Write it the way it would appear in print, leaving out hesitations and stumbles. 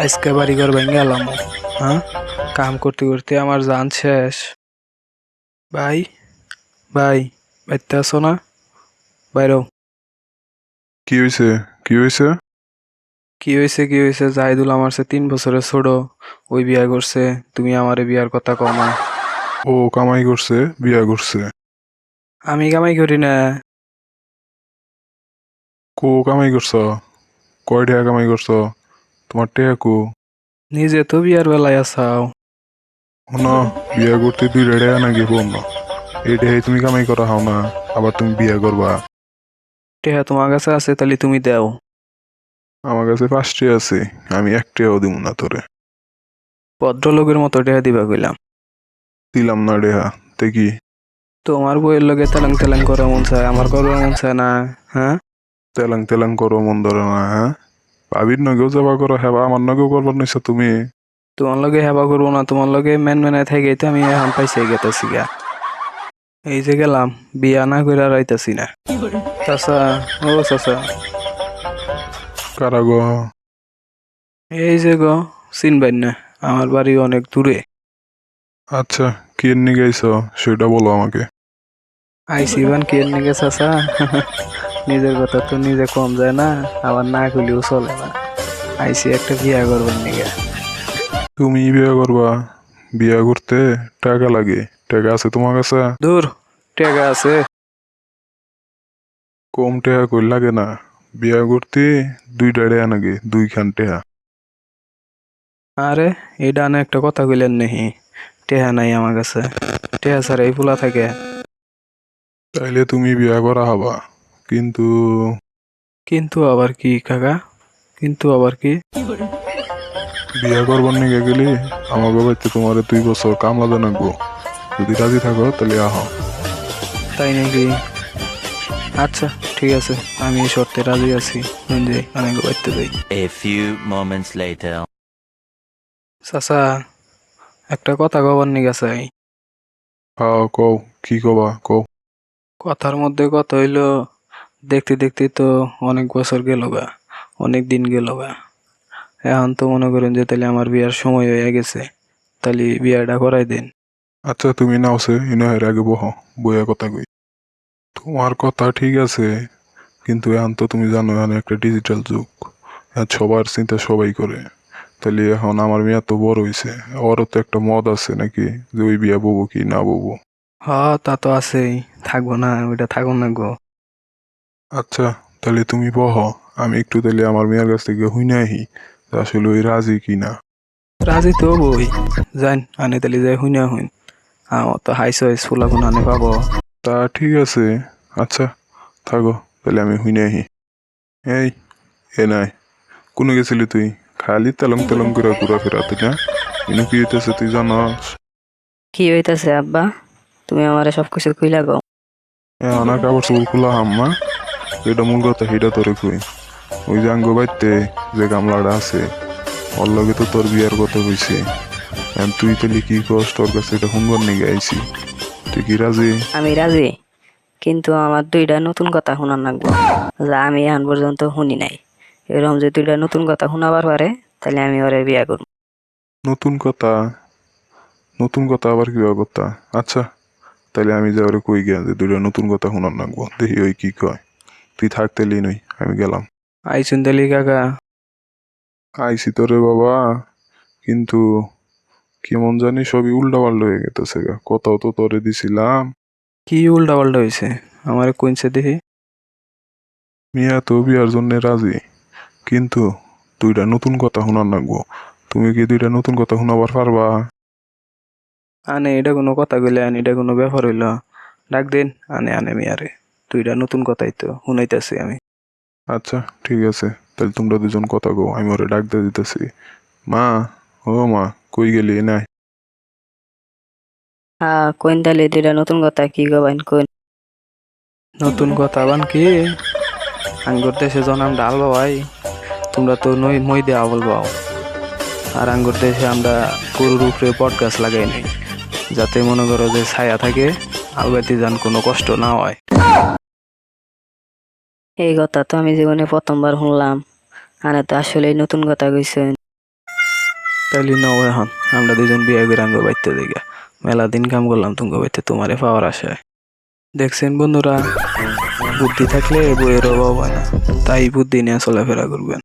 আজকে বাড়িঘর ভেঙে গেলাম। হ্যাঁ, কাম করতে করতে আমার জান শেষ। ভাই, ভাই, বাড়িতে আসো না? বাইরেও। কি হয়েছে? কি হয়েছে? কি হয়েছে? জাহিদুল আমার সে 3 বছরের ছোট। ওই বিয়া করছে। তুমি আমারে বিয়ার কথা কও না। ও কামাই করছে, বিয়া করছে। আমি কামাই করি না। কামাই করছ? কয় টাকা কামাই করছ? তোমার টাকা নিজে তো বিয়ার বেলায় আসাও। না, বিয়া করতে 2 টাকা নাকি পড়ল? এই টাকায় তুমি কামাই করা হও না, আবার তুমি বিয়া করবা? টেহা তোমার কাছে আছে, তাহলে তুমি দাও। আমার কাছে 5 টাকা আছে, আমি 1 টাকাও দিব না তোরে। ভদ্রলোকের মতো টেহা দিবা কইলাম। দিলাম না টাকা, তে কি? তোমার বইয়ের লগে তেলাং তেলাং করা মন চায়, আমার করবার মন চায় না। হ্যাঁ, তেলাং তেলাং করো মন ধরে না, হ্যাঁ? ভাবির নগেও যাবা করো, হ্যাঁ আমার নগেও করবার নিছো তুমি? তোমার লগে হেবা করবো না, তোমার লগে মেন মেনায় থেকে তো আমি এখন পাইছে গেতেছি গা। এই যে গেলাম, বিয়া না কইরা রাইতাছি না। চাচা, ও চাচা, কারা গো? এই যে গো, চিনবেন না, আমার বাড়ি অনেক দূরে। আচ্ছা, কি নিয়ে গাইছো সেটা বলো আমাকে। আইসি বান কে নিগে চাচা? নিজের কথা তো নিজে কম যায় না, আবার না কইলেও চলে না। আইসি একটা বিয়া করবার নিগে। তুমি বিয়া করবা? বিয়া করতে টাকা লাগে, টাকা আছে তোমার কাছে? দূর, টেকা আছে। কম টাকা কই লাগে না, বিয়া করতে 2 টাকা নাকি, 2 টাকা। আরে, এই ডানে একটা কথা কইলেন নেহি। টেহা নাই আমার কাছে। টেহা ছাড়া এই পোলা থাকে। তাইলে তুমি বিয়া করা হবা, কিন্তু কিন্তু আবার কি কাকা? কিন্তু আবার কি? বিয়া করবার নিকে গেলে আমাকে বাড়িতে তোমার 2 বছর কামলা নাকবো। যদি রাজি থাকো তাহলে আহ। তাই নাকি? আচ্ছা, ঠিক আছে, আমি এই শর্তে রাজি আছি। যে আমি বাইতে যাই। A few moments later. চাচা, একটা কথা কবার নিগা চাই। কও, কি কবা কও। কথার মধ্যে কথা হইলো, দেখতে দেখতে তো অনেক বছর গেল গা, অনেক দিন গেল গা। এখন তো মনে করেন যে তাহলে আমার বিয়ার সময় হয়ে গেছে, তাহলে বিয়াটা করাই দেন। আচ্ছা তুমি নাওছে ইনহের আগে বহ, বইয়া কথা কই। তোমার কথা ঠিক আছে, কিন্তু এখন তো তুমি জানো এখন একটা ডিজিটাল যুগ। এখন সবার চিন্তা সবাই করে। তাহলে এখন আমার মেয়ে তো বড় হইছে, ওরও তো একটা মত আছে নাকি, যে ওই বিয়া ববো কি না ববো। হ, তা তো আছেই। থাকবো না ওইটা, থাকুন না গো। আচ্ছা, তাহলে তুমি বহ, আমি একটু তাহলে আমার মেয়ের কাছ থেকে হুইনা আহি যে আসলে ওই রাজি কি না। রাজি তো বই। যান আনে তাহলে যাই হুইনা হইন। আমার তো হাইস হাইস ফুলাগুন আনে পাবো। তা ঠিক আছে, আচ্ছা থাকো, তাহলে আমি হুইনা আহি। এই, এ নাই, কোনে গেছিলি তুই? খালি তেলং তেলং করে ঘুরা ফেরা তুই না? ইনু কি হইতেছে তুই জানাস? কি হইতাছে আব্বা? তুমি আমারে সবকিছু খুইলা কও। অনা কাপড় চোপড় খোলা হাম্মা, এটা মূল কথা সেটা তোরে কই। ওই যে আঙ্গ বাইতে যে গামলাটা আছে, ওর লগে তো তোর বিয়ার কথা কইছে। এখন তুই তাহলে কি কস, তোর কাছে এটা শুনবার নিগে আইছি। তুই কি রাজি? আমি রাজি, কিন্তু আমার 2টা নতুন কথা শোনার লাগবো, যা আমি এখন পর্যন্ত শুনি নাই। এরকম যে 2টা নতুন কথা শোনাবার পারে, তাহলে আমি ওরে বিয়া করব। নতুন কথা? নতুন কথা আবার কি কথা? আচ্ছা, তাহলে আমি যে ওরে কই গিয়া যে 2টা নতুন কথা শোনার লাগবো, দেখি ওই কি কয়। তুই থাকতে লি নই, আমি গেলাম। আইসুন তাহলে কাকা। আইসি তো রে বাবা, কিন্তু কেমন জানি সবই উল্টা পাল্টা হয়ে গেতেছে গা, কথাও তো তোরে দিছিলাম। কি উল্টা পাল্টা হয়েছে? আমার কইছে দেখি। মিয়া তো বিয়ার জন্য রাজি, কিন্তু 2টা নতুন কথা শোনার লাগবো। তুমি কি 2টা নতুন কথা শোনাবার পারবা? আনে এটা কোনো কথা কইলে, আনে এটা কোনো ব্যাপার হইল? ডাক দিন, আনে আনে মিয়ারে। তুইটা নতুন কথাই তো শুনাইতাছি আমি। আচ্ছা ঠিক আছে, তাহলে তোমরা দুজন কথা কও, আমি ওরে ডাক দিয়ে দিতেছি। মা, ও মা, কই গেলি নাই? হ্যাঁ, কইন তাহলে 2টা নতুন কথা কি কবেন কইন। নতুন কথা বান কি? আঙ্গুর দেশে জনাম ডাল বাবাই, তোমরা তো নই মই দেওয়া বলবাও। আর আঙ্গুর দেশে আমরা গরুর উপরে বট গাছ লাগাই নাই, যাতে মনে করো যে ছায়া থাকে, আলবাতি যান কোনো কষ্ট না হয়। এই কথা তো আমি জীবনে প্রথমবার শুনলাম। আনে তো আসলেই নতুন কথা কইছেন। তাইলে নাও এখন আমরা দুজন বিয়ে করে আঙ্গ বাইতে দিকে মেলা দিন কাম করলাম তুঙ্গ বাইতে তোমারে পাওয়ার আশায়। দেখছেন বন্ধুরা, বুদ্ধি থাকলে বইয়ের অভাব হয় না, তাই বুদ্ধি নিয়ে চলাফেরা করবেন।